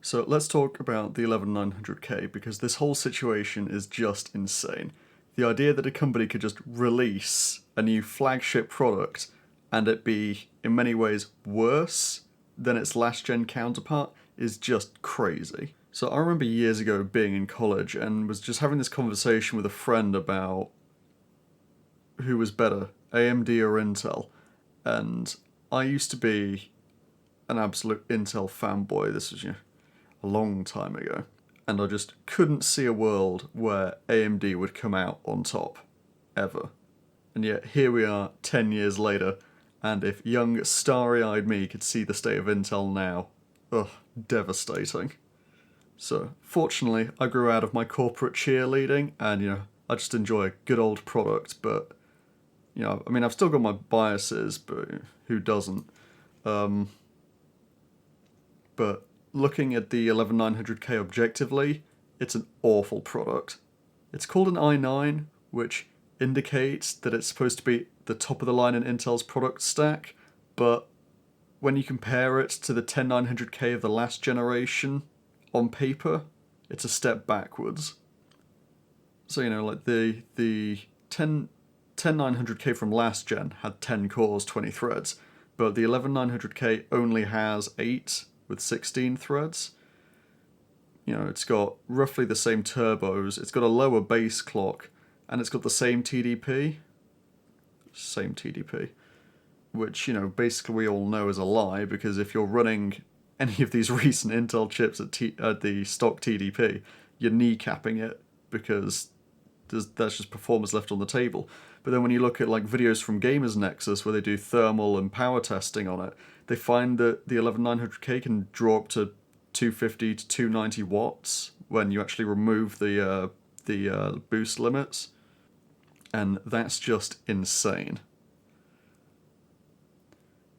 So let's talk about the 11900K because this whole situation is just insane. The idea that a company could just release a new flagship product and it be in many ways worse than its last gen counterpart is just crazy. So I remember years ago being in college and was just having this conversation with a friend about who was better, AMD or Intel. And I used to be an absolute Intel fanboy. This was, a long time ago. And I just couldn't see a world where AMD would come out on top, ever. And yet here we are 10 years later, and if young, starry-eyed me could see the state of Intel now, ugh, devastating. So, fortunately, I grew out of my corporate cheerleading, and, I just enjoy a good old product, but, I've still got my biases, but who doesn't? But looking at the 11900K objectively, it's an awful product. It's called an i9, which indicates that it's supposed to be the top of the line in Intel's product stack, but when you compare it to the 10900K of the last generation, on paper, it's a step backwards. So, like the 10900K from last gen had 10 cores, 20 threads, but the 11900K only has 8 with 16 threads. It's got roughly the same turbos, it's got a lower base clock, and it's got the same TDP. Same TDP. Which, basically we all know is a lie, because if you're running any of these recent Intel chips at the stock TDP, you're kneecapping it, because that's just performance left on the table. But then when you look at like videos from Gamers Nexus where they do thermal and power testing on it, they find that the 11900K can draw up to 250 to 290 watts when you actually remove the boost limits, and that's just insane.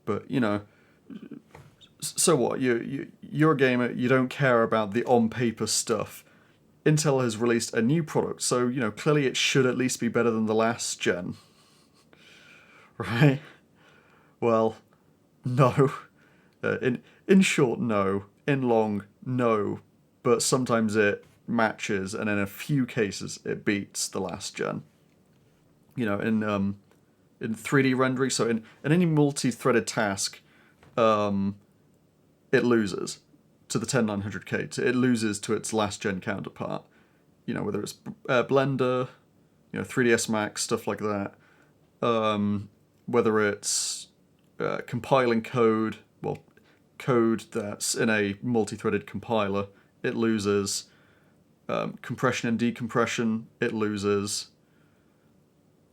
But so what? You're a gamer. You don't care about the on-paper stuff. Intel has released a new product, so clearly it should at least be better than the last gen, right? Well, no. In short, no. In long, no. But sometimes it matches, and in a few cases, it beats the last gen. In 3D rendering, so in any multi-threaded task, it loses to the 10900K. It loses to its last gen counterpart. Whether it's Blender, 3ds Max, stuff like that. Whether it's compiling code, code that's in a multi-threaded compiler, it loses. Compression and decompression, it loses.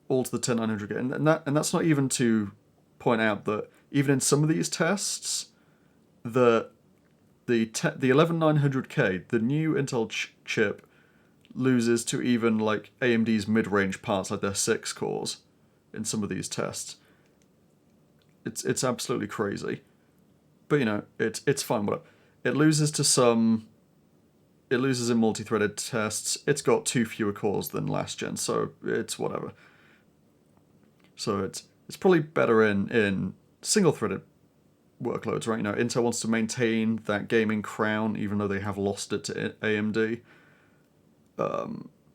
All to the 10900K, and that's not even to point out that even in some of these tests, the 11900K, the new Intel chip, loses to even like AMD's mid-range parts, like their 6 cores, in some of these tests. It's absolutely crazy, but it's fine. Whatever. It loses to some. It loses in multi-threaded tests. It's got 2 fewer cores than last gen, so it's whatever. So it's probably better in single-threaded workloads, right? Intel wants to maintain that gaming crown, even though they have lost it to AMD.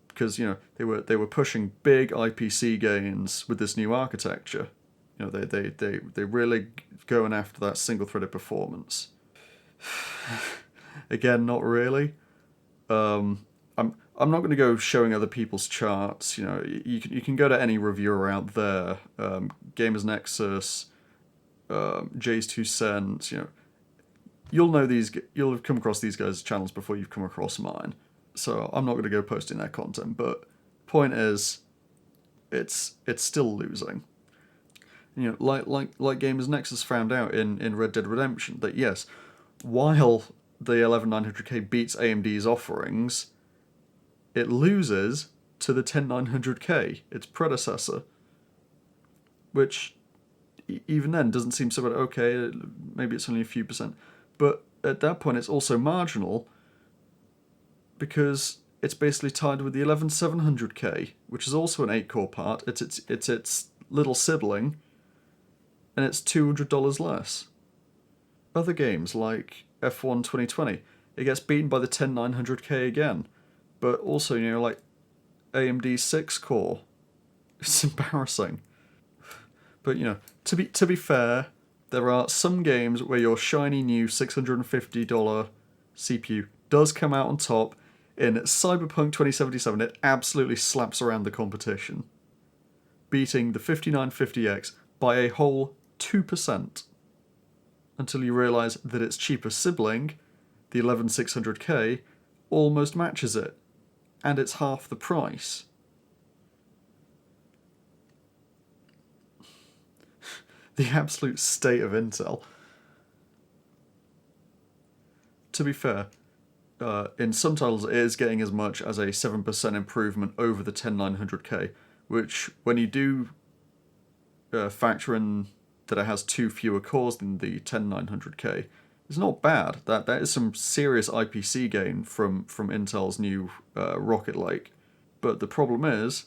Because they were pushing big IPC gains with this new architecture. They really going after that single-threaded performance. Again, not really. I'm not going to go showing other people's charts. You can go to any reviewer out there, Gamers Nexus, Jay's 2 Cents. You'll know these. You'll have come across these guys' channels before you've come across mine. So I'm not going to go posting their content. But point is, it's still losing. Like Gamers Nexus found out in Red Dead Redemption, that yes, while the 11900K beats AMD's offerings, it loses to the 10900K, its predecessor, which even then doesn't seem so bad. Okay, maybe it's only a few percent, but at that point it's also marginal, because it's basically tied with the 11700K, which is also an 8-core part. It's its little sibling, and it's $200 less. Other games like F1 2020, it gets beaten by the 10900K again. But also, like AMD 6 core. It's embarrassing. But, to be fair, there are some games where your shiny new $650 CPU does come out on top. In Cyberpunk 2077, it absolutely slaps around the competition, beating the 5950X by a whole 2%, until you realise that its cheaper sibling, the 11600K, almost matches it, and it's half the price. The absolute state of Intel. To be fair, in some titles it is getting as much as a 7% improvement over the 10900K, which, when you do factor in that it has 2 fewer cores than the 10900K, is not bad. That is some serious IPC gain from Intel's new Rocket Lake. But the problem is,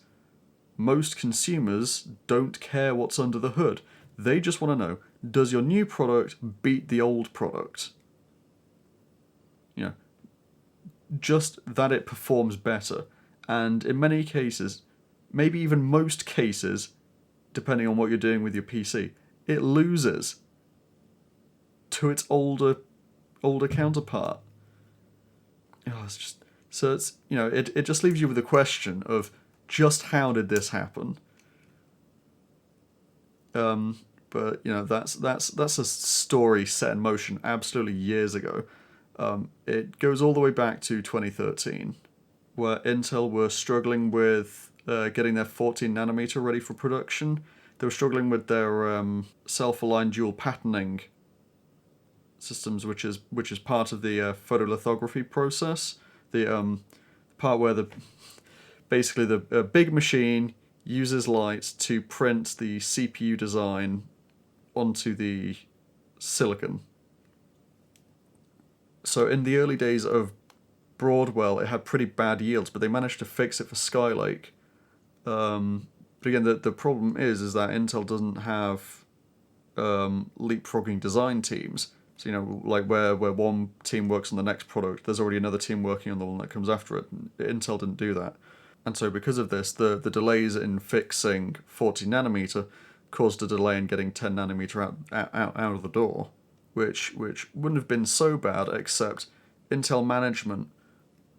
most consumers don't care what's under the hood. They just want to know, does your new product beat the old product? Just that it performs better. And in many cases, maybe even most cases, depending on what you're doing with your PC, it loses to its older counterpart. It's just, so it's it just leaves you with the question of just how did this happen? But that's a story set in motion absolutely years ago. It goes all the way back to 2013, where Intel were struggling with getting their 14 nanometer ready for production. They were struggling with their self-aligned dual patterning systems, which is part of the photolithography process. The part where basically the big machine uses light to print the CPU design onto the silicon. So in the early days of Broadwell, it had pretty bad yields, but they managed to fix it for Skylake. But again, the problem is that Intel doesn't have leapfrogging design teams. So, like where one team works on the next product, there's already another team working on the one that comes after it. Intel didn't do that. And so because of this, the delays in fixing 14 nanometer caused a delay in getting 10 nanometer out of the door, which wouldn't have been so bad, except Intel management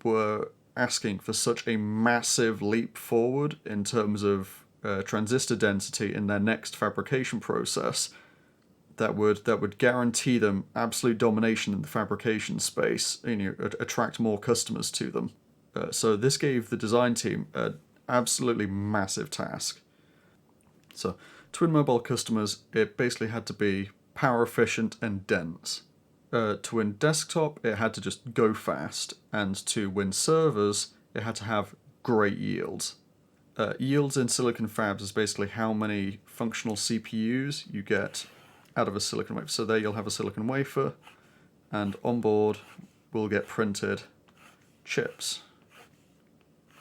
were asking for such a massive leap forward in terms of transistor density in their next fabrication process that would guarantee them absolute domination in the fabrication space, attract more customers to them. So this gave the design team an absolutely massive task. So to win mobile customers, it basically had to be power efficient and dense. To win desktop, it had to just go fast, and to win servers, it had to have great yields. Yields in silicon fabs is basically how many functional CPUs you get out of a silicon wafer. So there you'll have a silicon wafer, and on board will get printed chips.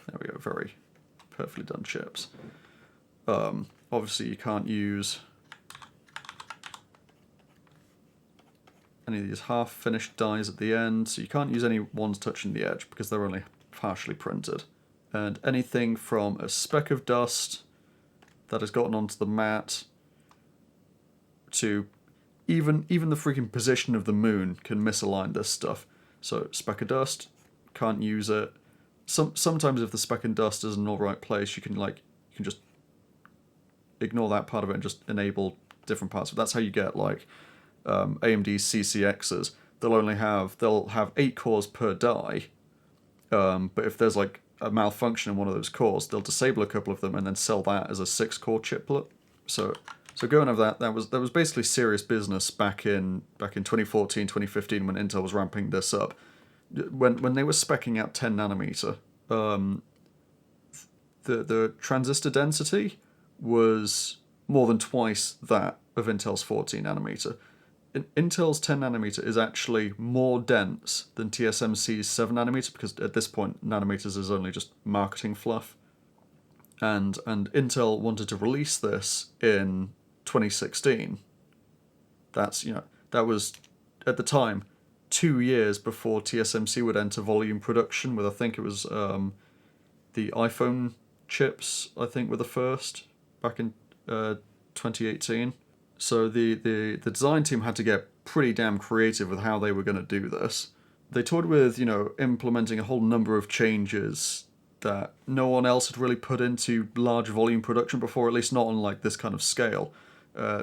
There we go, very perfectly done chips. Obviously you can't use any of these half-finished dies at the end, so you can't use any ones touching the edge because they're only partially printed. And anything from a speck of dust that has gotten onto the mat to even the freaking position of the moon can misalign this stuff. So speck of dust, can't use it. Sometimes if the speck of dust is in the right place, you can just ignore that part of it and just enable different parts. But that's how you get AMD's CCXs. They'll have 8 cores per die. But if there's a malfunction in one of those cores, they'll disable a couple of them and then sell that as a 6-core chiplet. So going over that was basically serious business back in 2014, 2015 when Intel was ramping this up. When they were speccing out 10 nanometer, the transistor density was more than twice that of Intel's 14 nanometer. Intel's 10 nanometer is actually more dense than TSMC's 7 nanometer because at this point nanometers is only just marketing fluff. And Intel wanted to release this in 2016. That was at the time 2 years before TSMC would enter volume production with, I think it was the iPhone chips, I think, were the first back in 2018. So the design team had to get pretty damn creative with how they were going to do this. They toured with, implementing a whole number of changes that no one else had really put into large volume production before, at least not on like this kind of scale.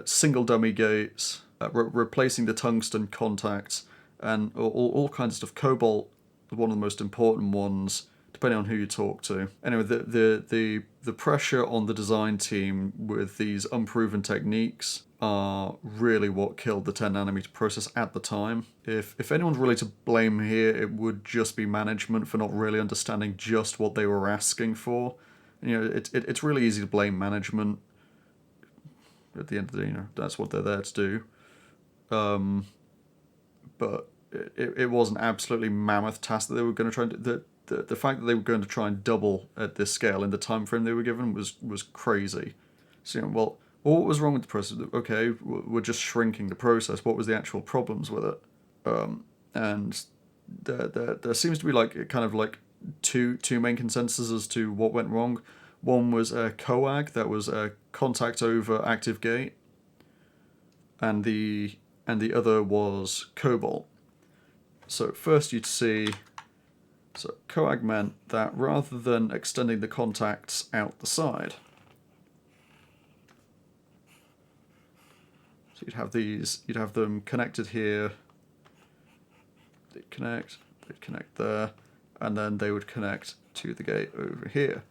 Single dummy gates, replacing the tungsten contacts, and all kinds of stuff. Cobalt, one of the most important ones, depending on who you talk to. Anyway, the pressure on the design team with these unproven techniques are really what killed the 10nm process at the time. If anyone's really to blame here, it would just be management for not really understanding just what they were asking for. It's really easy to blame management. At the end of the day, that's what they're there to do. But it was an absolutely mammoth task that they were going to try and do. The fact that they were going to try and double at this scale in the time frame they were given was crazy. So, well, what was wrong with the process? Okay, we're just shrinking the process. What was the actual problems with it? And there seems to be like kind of like two main consensuses as to what went wrong. One was a coag, that was a contact over active gate, and the other was cobalt. So first you'd see, so coag meant that rather than extending the contacts out the side, so you'd have them connected here, they'd connect there, and then they would connect to the gate over here.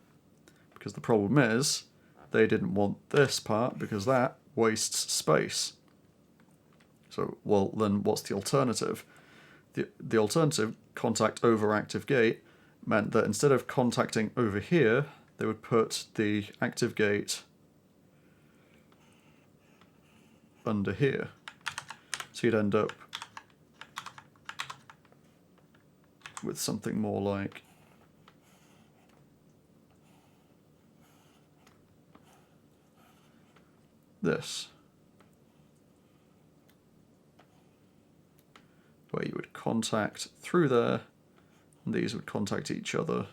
Because the problem is, they didn't want this part because that wastes space. So, well, then what's the alternative? The alternative, contact over active gate, meant that instead of contacting over here, they would put the active gate under here. So you'd end up with something more like this, where you would contact through there, and these would contact each other,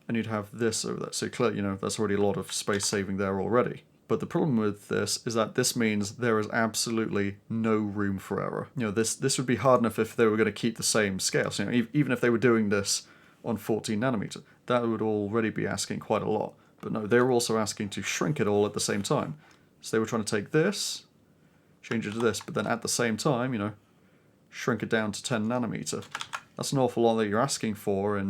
and you'd have this over there. So clearly, that's already a lot of space saving there already. But the problem with this is that this means there is absolutely no room for error. This would be hard enough if they were going to keep the same scale. So, even if they were doing this on 14nm, that would already be asking quite a lot. But no, they were also asking to shrink it all at the same time. So they were trying to take this, change it to this, but then at the same time, shrink it down to 10nm. That's an awful lot that you're asking for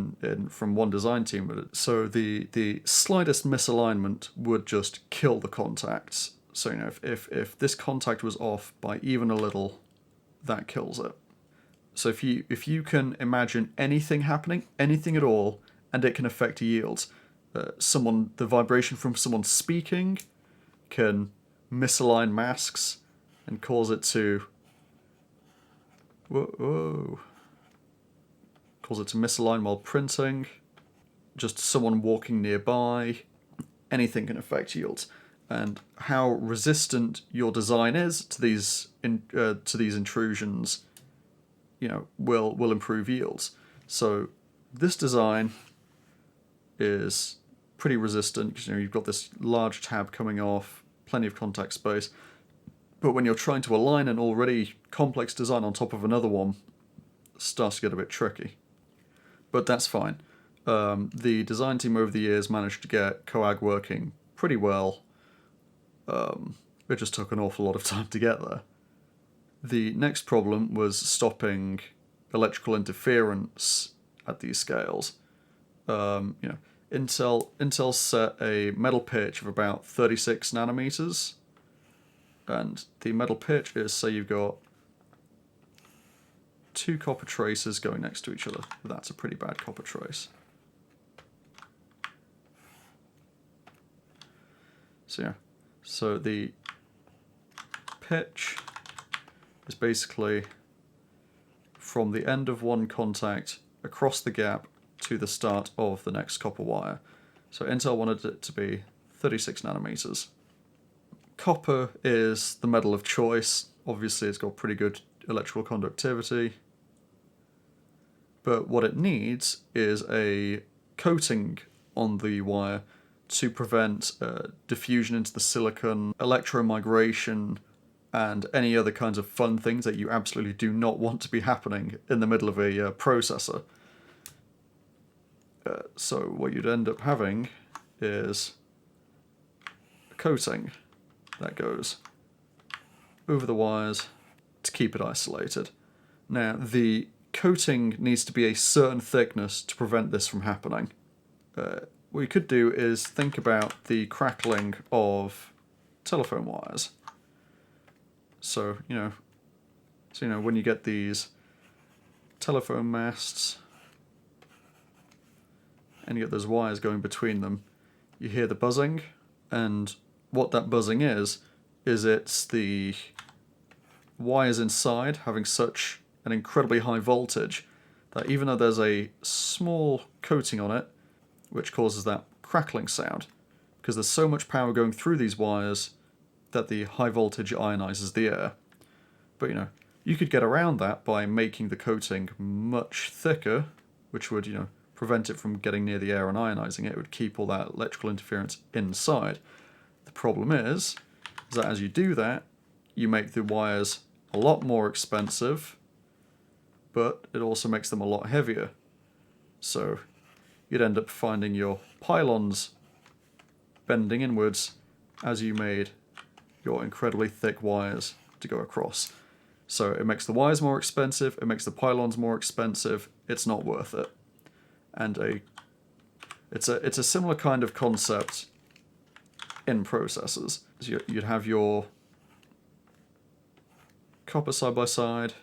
from one design team. So the slightest misalignment would just kill the contacts. So if this contact was off by even a little, that kills it. So if you can imagine anything happening, anything at all, and it can affect yields. The vibration from someone speaking can misalign masks and cause it to cause it to misalign while printing. Just someone walking nearby, anything can affect yields. And how resistant your design is to these intrusions, will improve yields. So this design is pretty resistant because you've got this large tab coming off, plenty of contact space. But when you're trying to align an already complex design on top of another one, it starts to get a bit tricky. But that's fine. The design team over the years managed to get coag working pretty well. It just took an awful lot of time to get there. The next problem was stopping electrical interference at these scales. Intel set a metal pitch of about 36 nanometers, and the metal pitch is, say you've got two copper traces going next to each other. That's a pretty bad copper trace. So the pitch is basically from the end of one contact across the gap to the start of the next copper wire. So Intel wanted it to be 36 nanometers. Copper is the metal of choice. Obviously it's got pretty good electrical conductivity. But what it needs is a coating on the wire to prevent diffusion into the silicon, electromigration, and any other kinds of fun things that you absolutely do not want to be happening in the middle of a processor. So what you'd end up having is a coating that goes over the wires to keep it isolated. Now, the coating needs to be a certain thickness to prevent this from happening. What you could do is think about the crackling of telephone wires. So, when you get these telephone masts and you get those wires going between them, you hear the buzzing, and what that buzzing is it's the wires inside having such an incredibly high voltage that even though there's a small coating on it, which causes that crackling sound, because there's so much power going through these wires that the high voltage ionizes the air. But you could get around that by making the coating much thicker, which would, prevent it from getting near the air and ionizing it. It would keep all that electrical interference inside. The problem is that as you do that, you make the wires a lot more expensive, but it also makes them a lot heavier. So you'd end up finding your pylons bending inwards as you made your incredibly thick wires to go across. So it makes the wires more expensive, it makes the pylons more expensive, it's not worth it. And it's a similar kind of concept in processors. So you'd have your copper side by side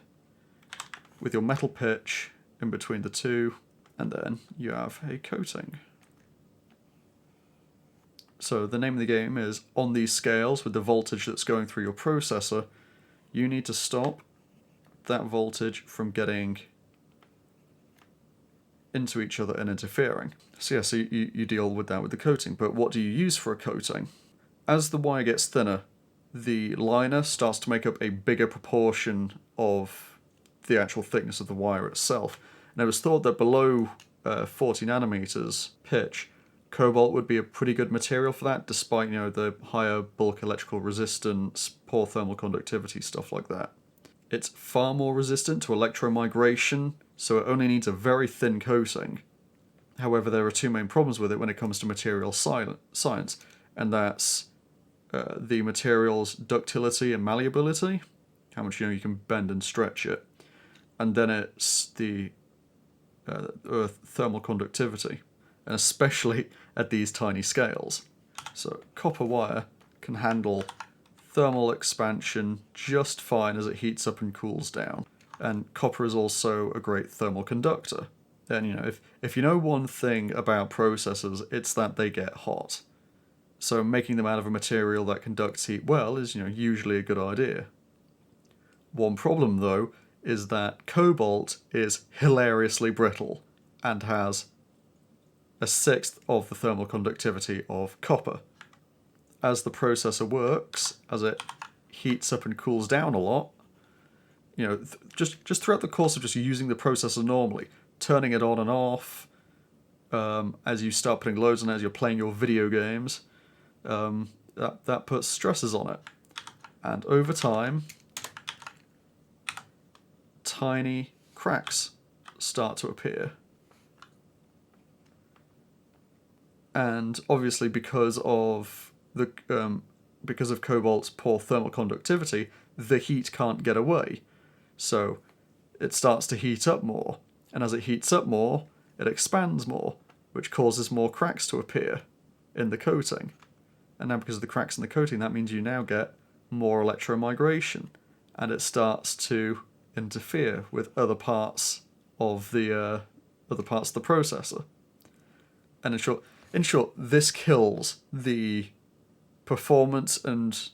with your metal pitch in between the two, and then you have a coating. So the name of the game is, on these scales with the voltage that's going through your processor, you need to stop that voltage from getting into each other and interfering. So you deal with that with the coating, but what do you use for a coating? As the wire gets thinner, the liner starts to make up a bigger proportion of the actual thickness of the wire itself. And it was thought that below 40 nanometers pitch, cobalt would be a pretty good material for that, despite the higher bulk electrical resistance, poor thermal conductivity, stuff like that. It's far more resistant to electromigration, so it only needs a very thin coating. However, there are two main problems with it when it comes to material science, and that's the material's ductility and malleability, how much you can bend and stretch it, and then it's the thermal conductivity, and especially at these tiny scales. So copper wire can handle thermal expansion just fine as it heats up and cools down. And copper is also a great thermal conductor. And if you know one thing about processors, it's that they get hot. So making them out of a material that conducts heat well is usually a good idea. One problem though is that cobalt is hilariously brittle and has a sixth of the thermal conductivity of copper. As the processor works, as it heats up and cools down a lot, just throughout the course of just using the processor normally, turning it on and off, as you start putting loads on, as you're playing your video games, that puts stresses on it. And over time, tiny cracks start to appear. And obviously because of cobalt's poor thermal conductivity, the heat can't get away. So it starts to heat up more, and as it heats up more, it expands more, which causes more cracks to appear in the coating. And now because of the cracks in the coating, that means you now get more electromigration, and it starts to interfere with other parts of the processor. And in short, this kills the performance and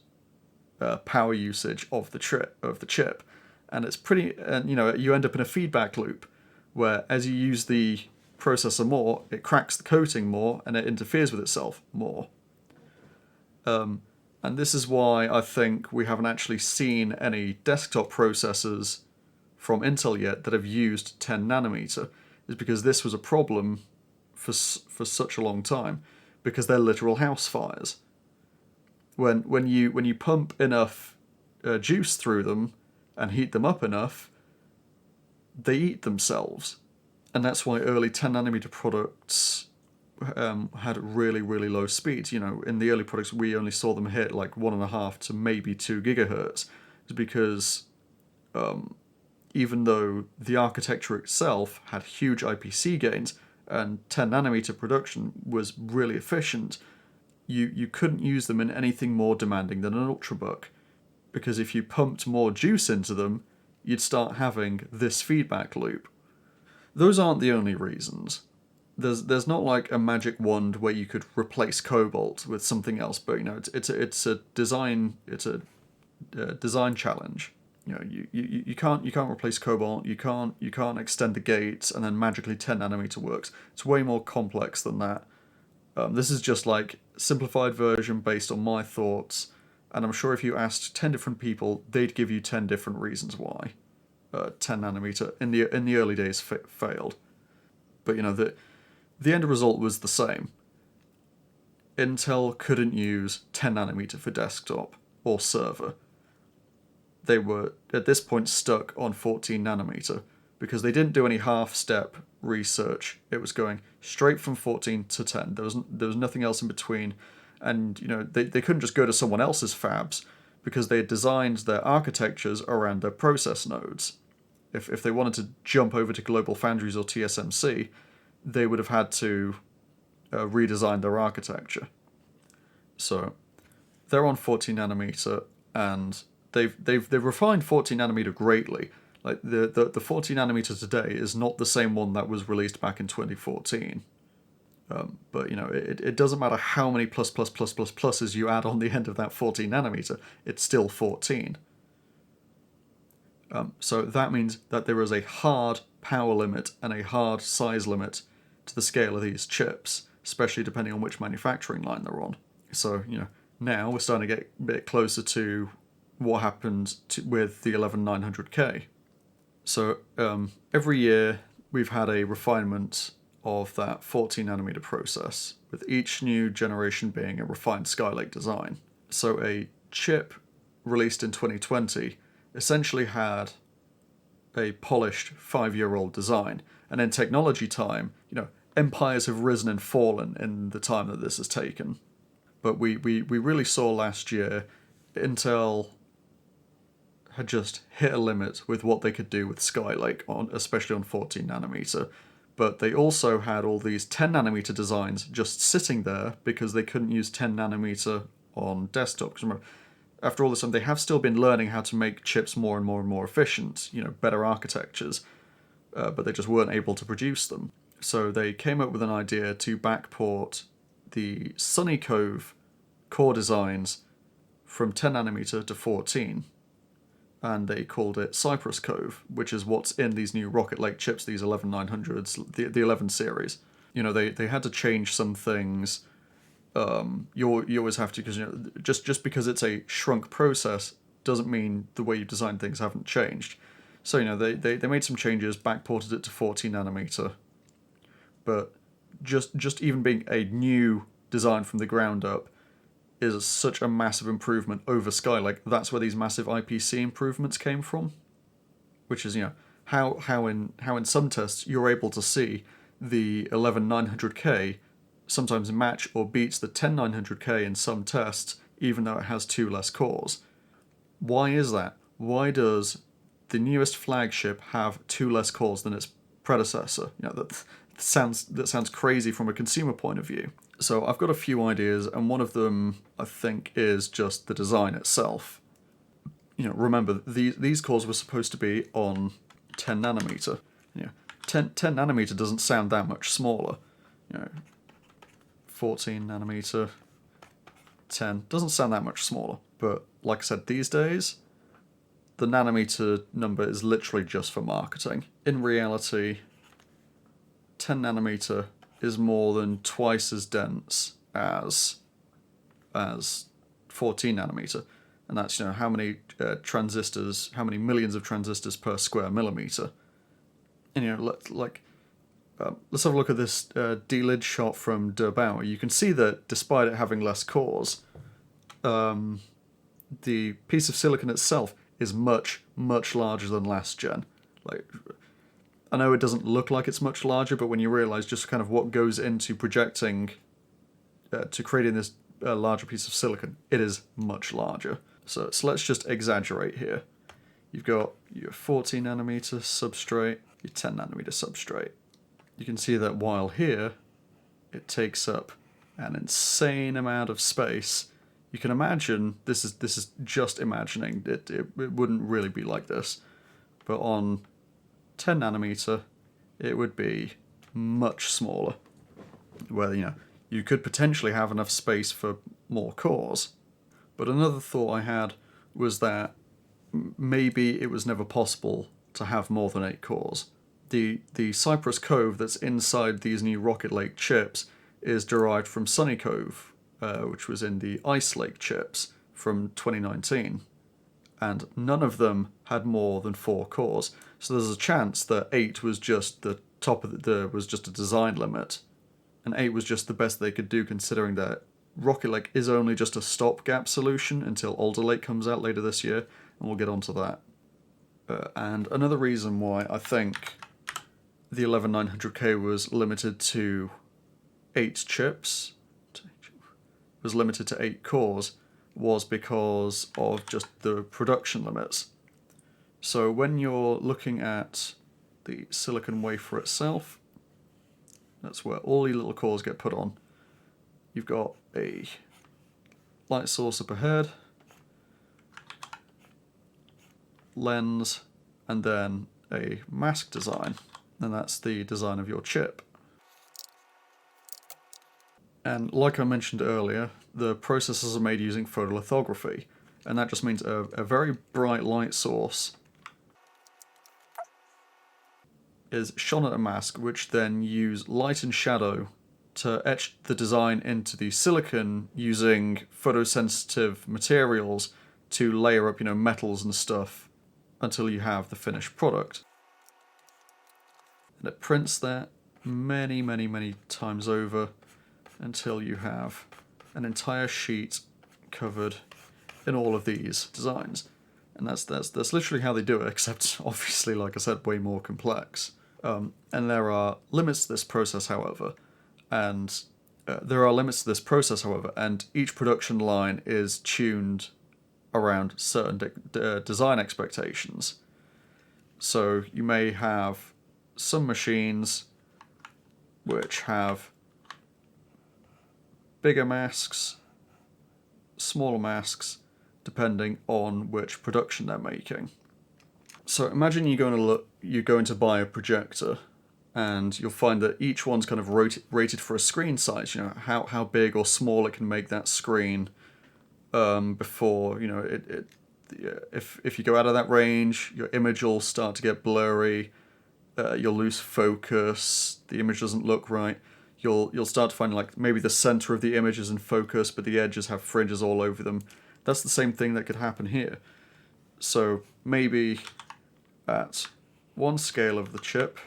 power usage of the chip, and it's pretty. And you end up in a feedback loop where as you use the processor more, it cracks the coating more and it interferes with itself more. And this is why I think we haven't actually seen any desktop processors from Intel yet that have used 10 nanometer, is because this was a problem for such a long time, because they're literal house fires. When you pump enough juice through them and heat them up enough, they eat themselves, and that's why early 10 nanometer products had really, really low speeds. In the early products, we only saw them hit like 1.5 to maybe 2 gigahertz. It's because even though the architecture itself had huge IPC gains and 10 nanometer production was really efficient, you couldn't use them in anything more demanding than an ultrabook. Because if you pumped more juice into them, you'd start having this feedback loop. Those aren't the only reasons. There's not like a magic wand where you could replace cobalt with something else, but it's a design challenge. You can't replace cobalt. You can't extend the gates and then magically 10 nanometer works. It's way more complex than that. This is just like simplified version based on my thoughts, and I'm sure if you asked 10 different people, they'd give you 10 different reasons why 10 nanometer in the early days failed. But the end result was the same. Intel couldn't use 10 nanometer for desktop or server. They were at this point stuck on 14 nanometer because they didn't do any half-step research. It was going straight from 14 to 10. There was nothing else in between, and they couldn't just go to someone else's fabs because they had designed their architectures around their process nodes. If they wanted to jump over to Global Foundries or TSMC, they would have had to redesign their architecture. So they're on 14 nanometer, and they've refined 14 nanometer greatly. Like the 14 nanometer today is not the same one that was released back in 2014. But it doesn't matter how many pluses you add on the end of that 14 nanometer, it's still 14. So that means that there is a hard power limit and a hard size limit to the scale of these chips, especially depending on which manufacturing line they're on. So, now we're starting to get a bit closer to what happened with the 11900K. So every year we've had a refinement of that 14 nanometer process, with each new generation being a refined Skylake design. So a chip released in 2020 essentially had a polished 5-year-old design. And in technology time, empires have risen and fallen in the time that this has taken. But we really saw last year Intel had just hit a limit with what they could do with Skylake, especially on 14 nanometer. But they also had all these 10 nanometer designs just sitting there because they couldn't use 10 nanometer on desktop. Because remember, after all this time, they have still been learning how to make chips more and more and more efficient, better architectures, but they just weren't able to produce them. So they came up with an idea to backport the Sunny Cove core designs from 10 nanometer to 14. And they called it Cypress Cove, which is what's in these new Rocket Lake chips, these 11900s, the 11 series. They had to change some things. You always have to, because just because it's a shrunk process doesn't mean the way you design things haven't changed. So they made some changes, backported it to 14 nanometer, but just even being a new design from the ground up is such a massive improvement over Skylake. That's where these massive IPC improvements came from, which is how in some tests you're able to see the 11900K sometimes match or beats the 10900K in some tests, even though it has 2 less cores. Why is that? Why does the newest flagship have 2 less cores than its predecessor? That sounds crazy from a consumer point of view. So I've got a few ideas, and one of them I think is just the design itself. Remember, these cores were supposed to be on 10 nanometer. 10 nanometer doesn't sound that much smaller. 14 nanometer, 10 doesn't sound that much smaller. But like I said, these days, the nanometer number is literally just for marketing. In reality, 10 nanometer is more than twice as dense as 14 nanometer, and that's how many transistors, how many millions of transistors per square millimeter. And let's have a look at this D-lid shot from De Bauer. You can see that despite it having less cores, the piece of silicon itself is much, much larger than last gen. I know it doesn't look like it's much larger, but when you realize just kind of what goes into projecting, to creating this larger piece of silicon, it is much larger. So let's just exaggerate here. You've got your 14 nanometer substrate, your 10 nanometer substrate. You can see that while here, it takes up an insane amount of space. You can imagine, this is just imagining, it wouldn't really be like this. But on 10 nanometer, it would be much smaller. Where, you could potentially have enough space for more cores. But another thought I had was that maybe it was never possible to have more than 8 cores. The Cypress Cove that's inside these new Rocket Lake chips is derived from Sunny Cove, which was in the Ice Lake chips from 2019. And none of them had more than 4 cores. So there's a chance that 8 was just the top of was just a design limit, and 8 was just the best they could do, considering that Rocket Lake is only just a stopgap solution until Alder Lake comes out later this year, and we'll get onto that. And another reason why I think the 11900K was limited to 8 chips, was limited to 8 cores, was because of just the production limits. So when you're looking at the silicon wafer itself, that's where all your little cores get put on. You've got a light source up ahead, lens, and then a mask design, and that's the design of your chip. And like I mentioned earlier, the processors are made using photolithography, and that just means a very bright light source is shone at a mask, which then use light and shadow to etch the design into the silicon using photosensitive materials to layer up, metals and stuff until you have the finished product. And it prints that many, many, many times over until you have an entire sheet covered in all of these designs. And that's literally how they do it, except obviously, like I said, way more complex. And there are limits to this process, however, and each production line is tuned around certain design expectations. So you may have some machines which have bigger masks, smaller masks, depending on which production they're making. So imagine you're going to buy a projector, and you'll find that each one's kind of rated for a screen size. How big or small it can make that screen before if you go out of that range, your image will start to get blurry. You'll lose focus. The image doesn't look right. You'll start to find maybe the center of the image is in focus, but the edges have fringes all over them. That's the same thing that could happen here. So maybe at one scale of the chip,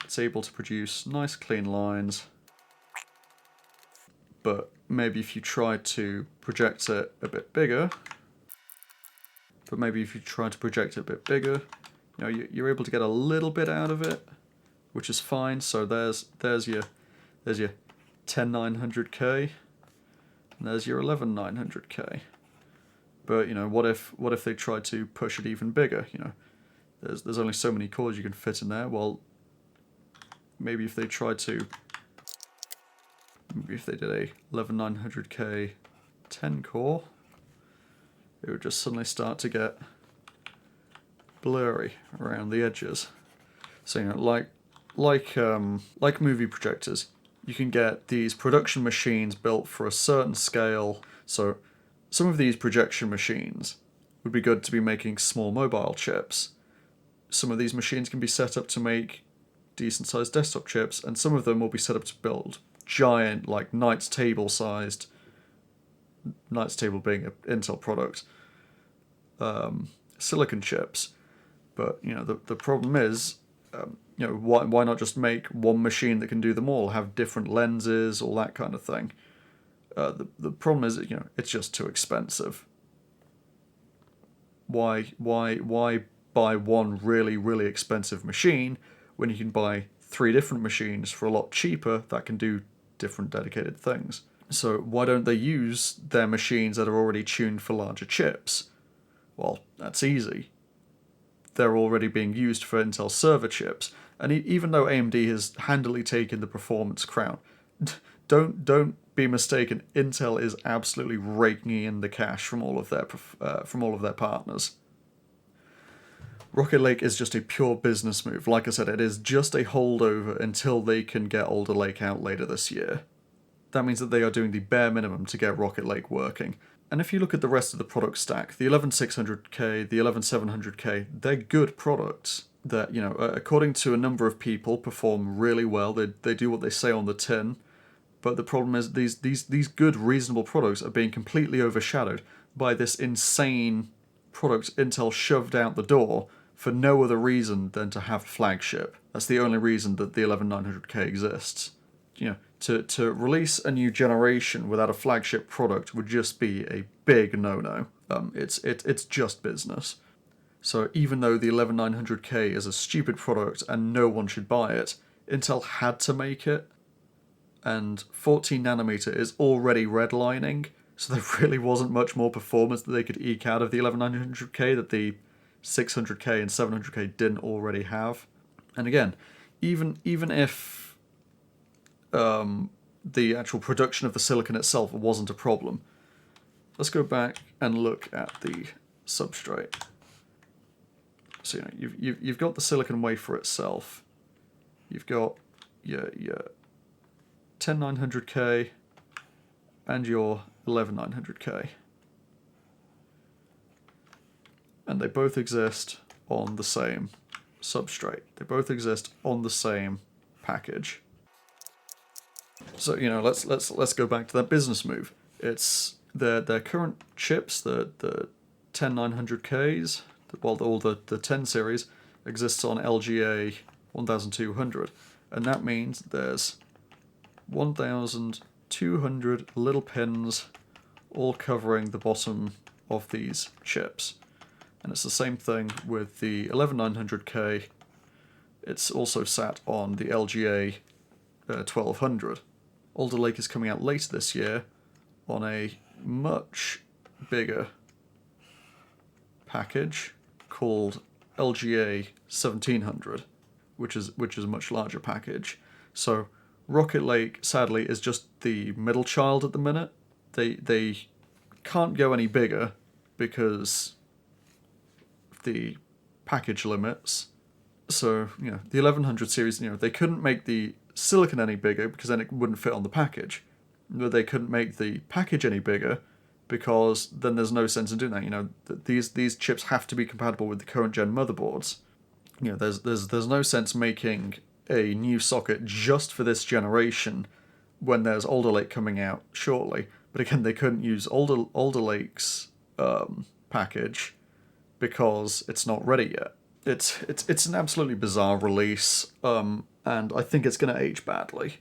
it's able to produce nice clean lines, but maybe if you try to project it a bit bigger, you're able to get a little bit out of it, which is fine. So there's your 10900K, and there's your 11900K. But what if they tried to push it even bigger? There's only so many cores you can fit in there. Well, maybe if they did a 11900K 10 core, it would just suddenly start to get blurry around the edges. So like movie projectors, you can get these production machines built for a certain scale. So some of these projection machines would be good to be making small mobile chips. Some of these machines can be set up to make decent-sized desktop chips, and some of them will be set up to build giant, Knight's table-sized Knights Table being an Intel product, silicon chips. But the problem is, why not just make one machine that can do them all, have different lenses, all that kind of thing. The problem is, it's just too expensive. Why buy one really, really expensive machine when you can buy 3 different machines for a lot cheaper that can do different dedicated things? So why don't they use their machines that are already tuned for larger chips? Well, that's easy. They're already being used for Intel server chips, and even though AMD has handily taken the performance crown, don't be mistaken. Intel is absolutely raking in the cash from all of their partners. Rocket Lake is just a pure business move. Like I said, it is just a holdover until they can get Alder Lake out later this year. That means that they are doing the bare minimum to get Rocket Lake working. And if you look at the rest of the product stack, the 11600K, the 11700K, they're good products that, according to a number of people, perform really well. They do what they say on the tin. But the problem is these good, reasonable products are being completely overshadowed by this insane product Intel shoved out the door for no other reason than to have a flagship. That's the only reason that the 11900K exists. To release a new generation without a flagship product would just be a big no-no. It's just business. So even though the 11900K is a stupid product and no one should buy it, Intel had to make it, and 14nm is already redlining, so there really wasn't much more performance that they could eke out of the 11900K that the 600K and 700K didn't already have. And again, even if the actual production of the silicon itself wasn't a problem. Let's go back and look at the substrate. So you've got the silicon wafer itself. You've got your 10900K and your 11900K, and they both exist on the same substrate. They both exist on the same package. So let's go back to that business move. It's their current chips, the 10900Ks, all the 10 series exists on LGA 1200, and that means there's 1200 little pins all covering the bottom of these chips. And it's the same thing with the 11900K. It's also sat on the LGA 1200. Alder Lake is coming out later this year on a much bigger package called LGA 1700, which is a much larger package. So Rocket Lake, sadly, is just the middle child at the minute. They can't go any bigger because of the package limits. So, the 1100 series, they couldn't make the silicon any bigger because then it wouldn't fit on the package. But they couldn't make the package any bigger because then there's no sense in doing that. These chips have to be compatible with the current gen motherboards. There's no sense making a new socket just for this generation when there's Alder Lake coming out shortly. But again, they couldn't use Alder Lake's package because it's not ready yet. It's an absolutely bizarre release, and I think it's going to age badly.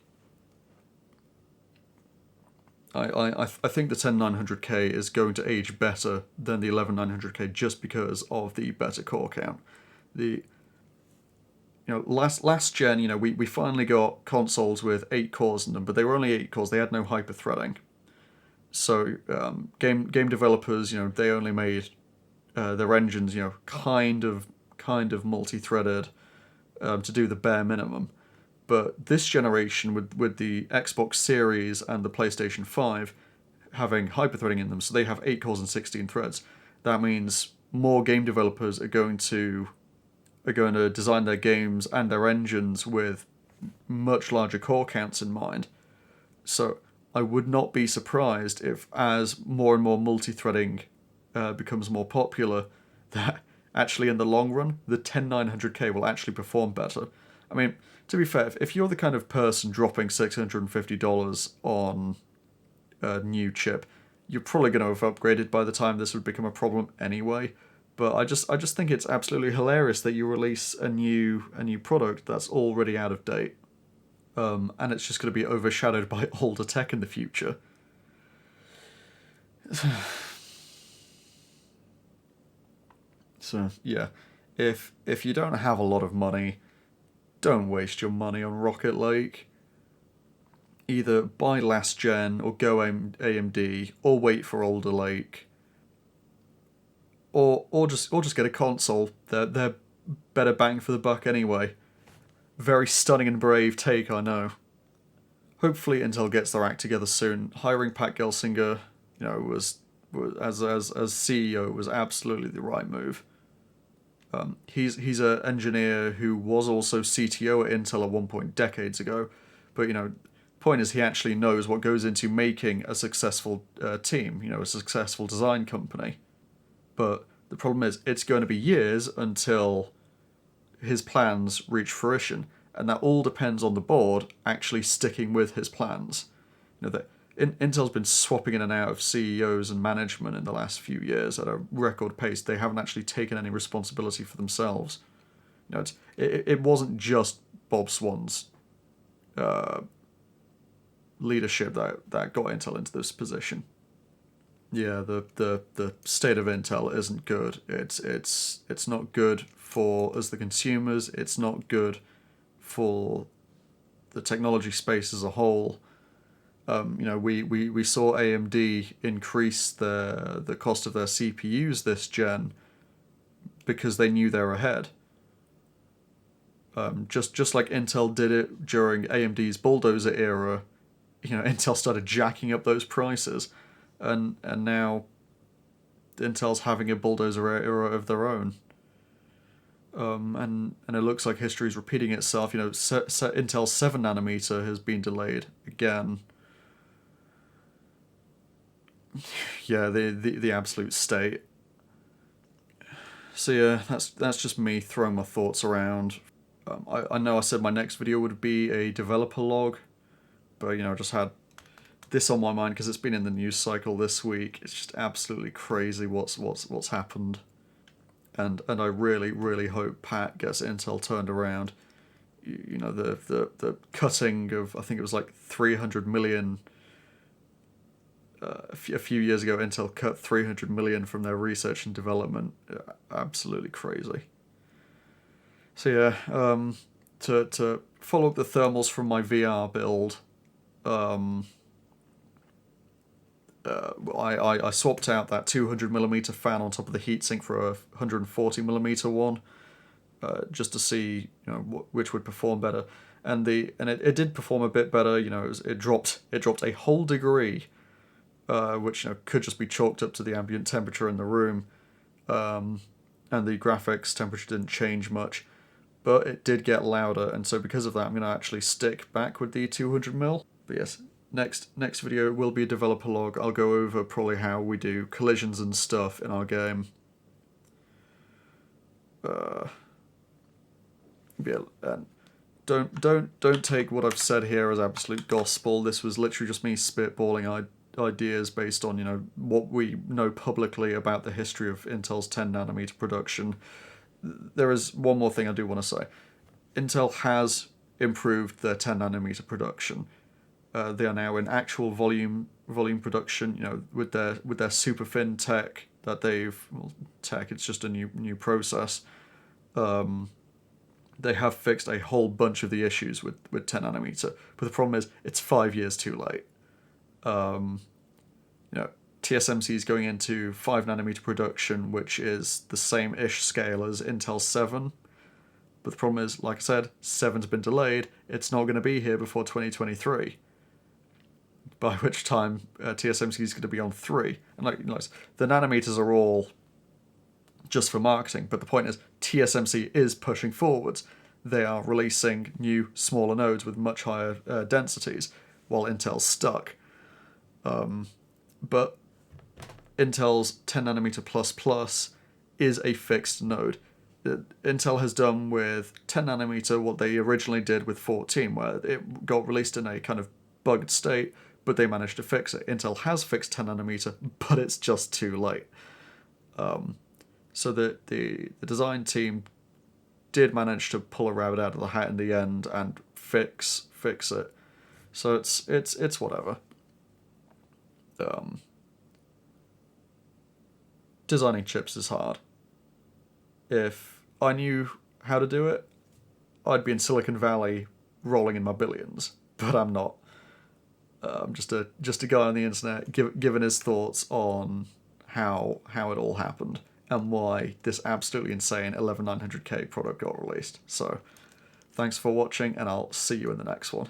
I think the 10900K is going to age better than the 11900K just because of the better core count. Last gen, we finally got consoles with 8 cores in them, but they were only 8 cores. They had no hyper-threading. So game developers, they only made their engines, kind of multi-threaded to do the bare minimum. But this generation, with the Xbox Series and the PlayStation 5 having hyper-threading in them, so they have 8 cores and 16 threads, that means more game developers are going to design their games and their engines with much larger core counts in mind. So I would not be surprised if, as more and more multi-threading becomes more popular, that actually in the long run, the 10900K will actually perform better. I mean, to be fair, if you're the kind of person dropping $650 on a new chip, you're probably going to have upgraded by the time this would become a problem anyway. But I just think it's absolutely hilarious that you release a new product that's already out of date, and it's just going to be overshadowed by older tech in the future. So yeah, if you don't have a lot of money, don't waste your money on Rocket Lake. Either buy last gen or go AMD, or wait for Alder Lake, or just get a console. They're better bang for the buck anyway. Very stunning and brave take, I know. Hopefully Intel gets their act together soon. Hiring Pat Gelsinger, was as CEO was absolutely the right move. He's an engineer who was also CTO at Intel at one point decades ago, but point is he actually knows what goes into making a successful team, a successful design company. But the problem is it's going to be years until his plans reach fruition, and that all depends on the board actually sticking with his plans. That Intel's been swapping in and out of CEOs and management in the last few years at a record pace. They haven't actually taken any responsibility for themselves. It wasn't just Bob Swan's leadership that got Intel into this position. Yeah, the state of Intel isn't good. It's not good for us the consumers. It's not good for the technology space as a whole. We saw AMD increase the cost of their CPUs this gen because they knew they were ahead. Just like Intel did it during AMD's bulldozer era, Intel started jacking up those prices, and now Intel's having a bulldozer era of their own. And it looks like history is repeating itself. Intel's 7 nanometer has been delayed again. Yeah, the absolute state. So yeah, that's just me throwing my thoughts around. I know I said my next video would be a developer log, but I just had this on my mind because it's been in the news cycle this week. It's just absolutely crazy what's happened, and I really hope Pat gets Intel turned around. The cutting of, I think it was like 300 million. A few years ago, Intel cut 300 million from their research and development. Absolutely crazy. So yeah, to follow up the thermals from my VR build, I swapped out that 200mm fan on top of the heatsink for a 140mm one, just to see which would perform better, and it did perform a bit better. It dropped a whole degree, which could just be chalked up to the ambient temperature in the room, and the graphics temperature didn't change much, but it did get louder, and so because of that, I'm going to actually stick back with the 200mm. But yes, next video will be a developer log. I'll go over probably how we do collisions and stuff in our game. Yeah, and don't take what I've said here as absolute gospel. This was literally just me spitballing ideas based on what we know publicly about the history of Intel's 10 nanometer production. There is one more thing I do want to say. Intel has improved their 10 nanometer production. They are now in actual volume production. With their super fin tech that it's just a new process. They have fixed a whole bunch of the issues with 10 nanometer, but the problem is it's 5 years too late. TSMC is going into 5 nanometer production, which is the same-ish scale as Intel 7. But the problem is, like I said, 7's been delayed. It's not going to be here before 2023. By which time TSMC is going to be on 3. And the nanometers are all just for marketing. But the point is, TSMC is pushing forwards. They are releasing new, smaller nodes with much higher densities, while Intel's stuck. But Intel's 10 nanometer plus is a fixed node. Intel has done with 10 nanometer what they originally did with 14, where it got released in a kind of bugged state, but they managed to fix it. Intel has fixed 10nm, but it's just too late. So the design team did manage to pull a rabbit out of the hat in the end and fix it. So it's whatever. Designing chips is hard. If I knew how to do it, I'd be in Silicon Valley rolling in my billions, but I'm not. Just a guy on the internet giving his thoughts on how it all happened and why this absolutely insane 11900K product got released. So, thanks for watching, and I'll see you in the next one.